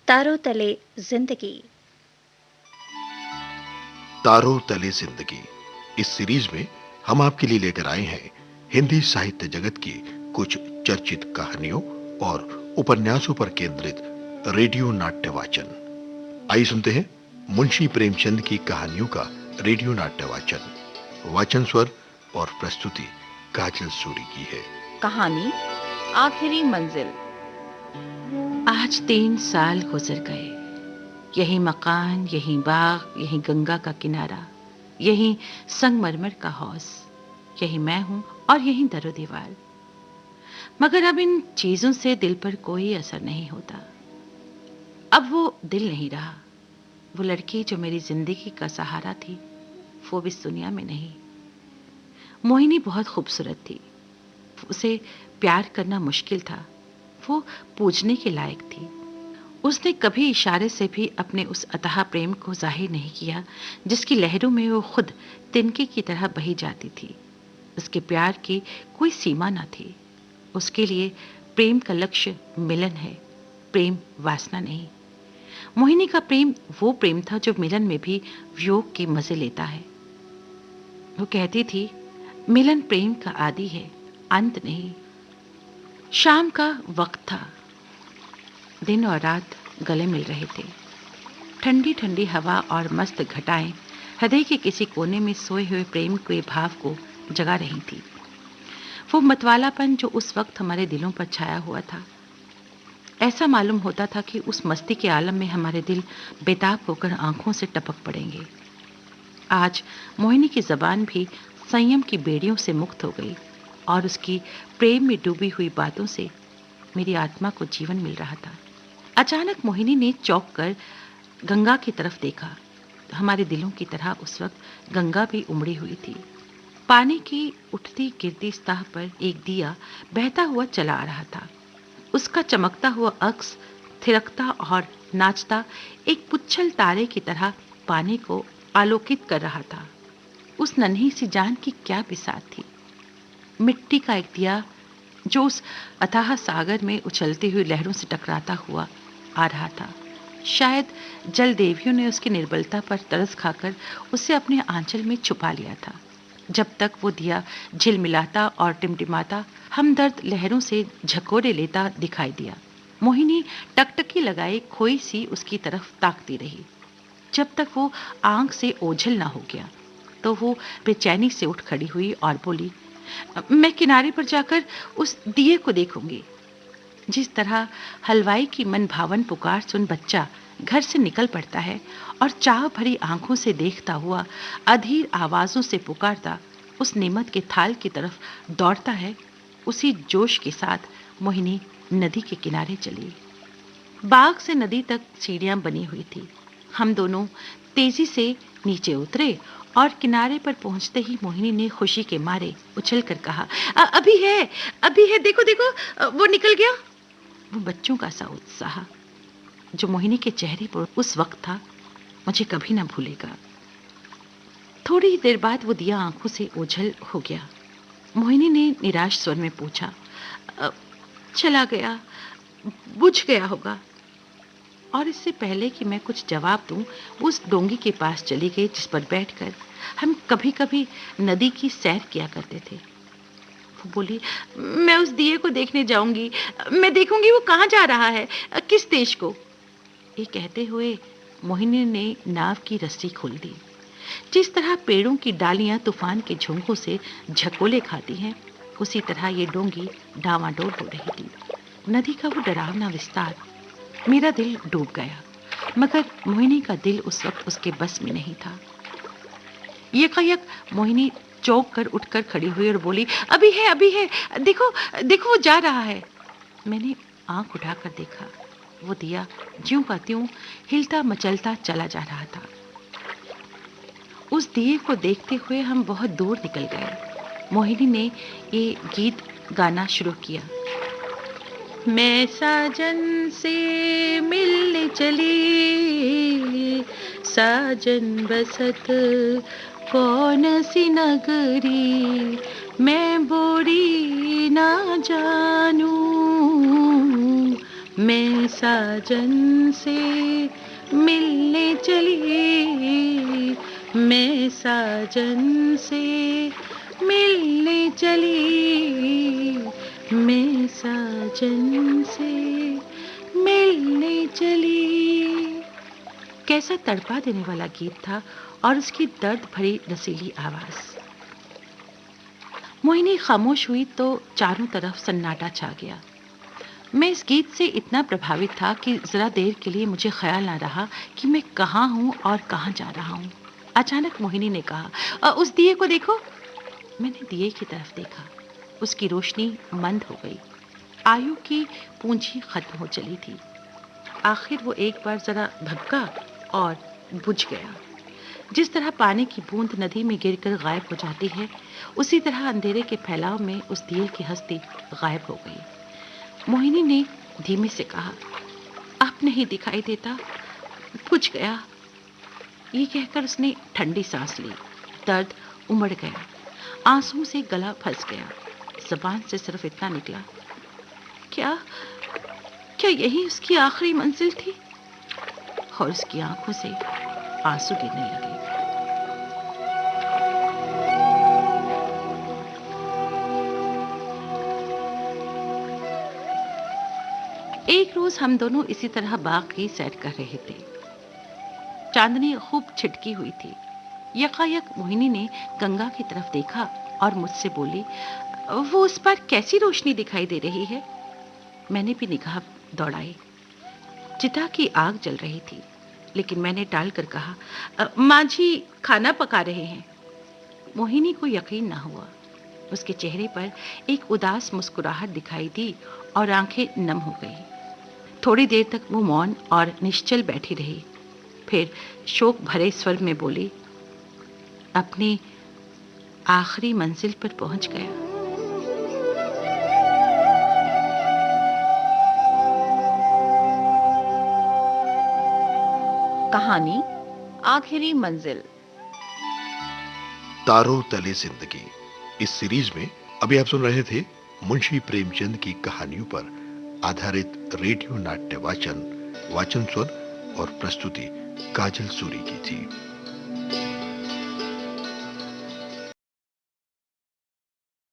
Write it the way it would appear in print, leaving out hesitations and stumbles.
तारों तले जिंदगी। तारों तले जिंदगी। इस सीरीज में हम आपके लिए लेकर आए हैं हिंदी साहित्य जगत की कुछ चर्चित कहानियों और उपन्यासों पर केंद्रित रेडियो नाट्य वाचन। आइए सुनते हैं मुंशी प्रेमचंद की कहानियों का रेडियो नाट्य वाचन। वाचन स्वर और प्रस्तुति काजल सूरी की है। कहानी आखिरी मंजिल। आज 3 साल गुजर गए। यही मकान, यही बाग, यही गंगा का किनारा, यही संगमरमर का हौस, यही मैं हूं और यही दरो दीवार। मगर अब इन चीजों से दिल पर कोई असर नहीं होता। अब वो दिल नहीं रहा। वो लड़की जो मेरी जिंदगी का सहारा थी, वो भी इस दुनिया में नहीं। मोहिनी बहुत खूबसूरत थी। उसे प्यार करना मुश्किल था। वो पूजने के लायक थी। उसने कभी इशारे से भी अपने उस अथाह प्रेम को जाहिर नहीं किया जिसकी लहरों में वो खुद तिनके की तरह बही जाती थी। उसके प्यार की कोई सीमा न थी। उसके लिए प्रेम का लक्ष्य मिलन है, प्रेम वासना नहीं। मोहिनी का प्रेम वो प्रेम था जो मिलन में भी वियोग के मजे लेता है। वो कहती थी, मिलन प्रेम का आदि है, अंत नहीं। शाम का वक्त था। दिन और रात गले मिल रहे थे। ठंडी ठंडी हवा और मस्त घटाएं हृदय के किसी कोने में सोए हुए प्रेम के भाव को जगा रही थी। वो मतवालापन जो उस वक्त हमारे दिलों पर छाया हुआ था, ऐसा मालूम होता था कि उस मस्ती के आलम में हमारे दिल बेताब होकर आंखों से टपक पड़ेंगे। आज मोहिनी की जबान भी संयम की बेड़ियों से मुक्त हो गई और उसकी प्रेम में डूबी हुई बातों से मेरी आत्मा को जीवन मिल रहा था। अचानक मोहिनी ने चौंक कर गंगा की तरफ देखा। हमारे दिलों की तरह उस वक्त गंगा भी उमड़ी हुई थी। पानी की उठती गिरती सतह पर एक दिया बहता हुआ चला आ रहा था। उसका चमकता हुआ अक्स थिरकता और नाचता एक पुच्छल तारे की तरह पानी को आलोकित कर रहा था। उस नन्ही सी जान की क्या बिसात थी। मिट्टी का एक दिया जो उस अथाह सागर में उछलती हुई लहरों से टकराता हुआ आ रहा था। शायद जल देवियों ने उसकी निर्बलता पर तरस खाकर उसे अपने आंचल में छुपा लिया था। जब तक वो दिया झिलमिलाता और टिमटिमाता हमदर्द लहरों से झकोरे लेता दिखाई दिया। मोहिनी टकटकी लगाए खोई सी उसकी तरफ ताकती रही। जब तक वो आंख से ओझल ना हो गया तो वो बेचैनी से उठ खड़ी हुई और बोली, मैं किनारे पर जाकर उस दिए को देखूंगी। जिस तरह हलवाई की मन भावन पुकार सुन बच्चा घर से निकल पड़ता है और चाह भरी आंखों से देखता हुआ अधीर आवाजों से पुकारता उस नेमत के थाल की तरफ दौड़ता है, उसी जोश के साथ मोहिनी नदी के किनारे चली। बाग से नदी तक सीढ़ियां बनी हुई थी। हम दोनों तेजी से नीचे उतरे और किनारे पर पहुंचते ही मोहिनी ने खुशी के मारे उछलकर कहा, अभी है, अभी है, देखो देखो, वो निकल गया। वो बच्चों का सा उत्साह जो मोहिनी के चेहरे पर उस वक्त था, मुझे कभी ना भूलेगा। थोड़ी देर बाद वो दिया आंखों से ओझल हो गया। मोहिनी ने निराश स्वर में पूछा, "अ, चला गया, बुझ गया होगा।" और इससे पहले कि मैं कुछ जवाब दूं, वो उस डोंगी के पास चली गई जिस पर बैठकर हम कभी कभी नदी की सैर किया करते थे। वो बोली, मैं उस दिए को देखने जाऊंगी, मैं देखूंगी वो कहाँ जा रहा है, किस देश को। ये कहते हुए मोहिनी ने नाव की रस्सी खोल दी। जिस तरह पेड़ों की डालियां तूफान के झोंकों से झकोले खाती हैं, उसी तरह ये डोंगी डावाडोल हो रही थी। नदी का वो डरावना विस्तार, मेरा दिल डूब गया। मगर मोहिनी का दिल उस वक्त उसके बस में नहीं था। यकायक मोहिनी चौंक कर उठकर खड़ी हुई और बोली, अभी है, अभी है, देखो देखो वो जा रहा है। मैंने आंख उठाकर देखा। वो दिया ज्यों का त्यों हिलता मचलता चला जा रहा था। उस दिए को देखते हुए हम बहुत दूर निकल गए। मोहिनी ने ये गीत गाना शुरू किया, मैं साजन से मिलने चली, साजन बसत कौन सी नगरी, मैं बोरी ना जानू, मैं साजन से मिलने चली, मैं साजन से मिलने चली, मैं साजन से मिलने चली। कैसा तड़पा देने वाला गीत था और उसकी दर्द भरी रसीली आवाज। मोहिनी खामोश हुई तो चारों तरफ सन्नाटा छा गया। मैं इस गीत से इतना प्रभावित था कि जरा देर के लिए मुझे ख्याल ना रहा कि मैं कहाँ हूँ और कहाँ जा रहा हूँ। अचानक मोहिनी ने कहा, उस दिए को देखो। मैंने दिए की तरफ देखा। उसकी रोशनी मंद हो गई। आयु की पूंजी खत्म हो चली थी। आखिर वो एक बार जरा भभका और बुझ गया। जिस तरह पानी की बूंद नदी में गिरकर गायब हो जाती है, उसी तरह अंधेरे के फैलाव में उस दिए की हस्ती गायब हो गई। मोहिनी ने धीमे से कहा, अब नहीं दिखाई देता, बुझ गया। ये कहकर उसने ठंडी सांस ली। दर्द उमड़ गया, आंसुओं से गला फंस गया। जबान से सिर्फ इतना निकला, क्या क्या यही उसकी आखिरी मंजिल थी? और उसकी आंखों से आंसू गिरने लगे। एक रोज हम दोनों इसी तरह बाग की सैर कर रहे थे। चांदनी खूब छिटकी हुई थी। यकायक मोहिनी ने गंगा की तरफ देखा और मुझसे बोली, वो उस पर कैसी रोशनी दिखाई दे रही है? मैंने भी निगाह दौड़ाई। चिता की आग जल रही थी, लेकिन मैंने टाल कर कहा, माँ जी खाना पका रहे हैं। मोहिनी को यकीन ना हुआ। उसके चेहरे पर एक उदास मुस्कुराहट दिखाई दी और आंखें नम हो गई। थोड़ी देर तक वो मौन और निश्चल बैठी रही। फिर शोक भरे स्वर में बोली, अपनी आखिरी मंजिल पर पहुंच गया। कहानी आखिरी मंजिल। तारों तले जिंदगी इस सीरीज में अभी आप सुन रहे थे मुंशी प्रेमचंद की कहानियों पर आधारित रेडियो नाट्य वाचन स्वर और प्रस्तुति काजल सूरी की थी।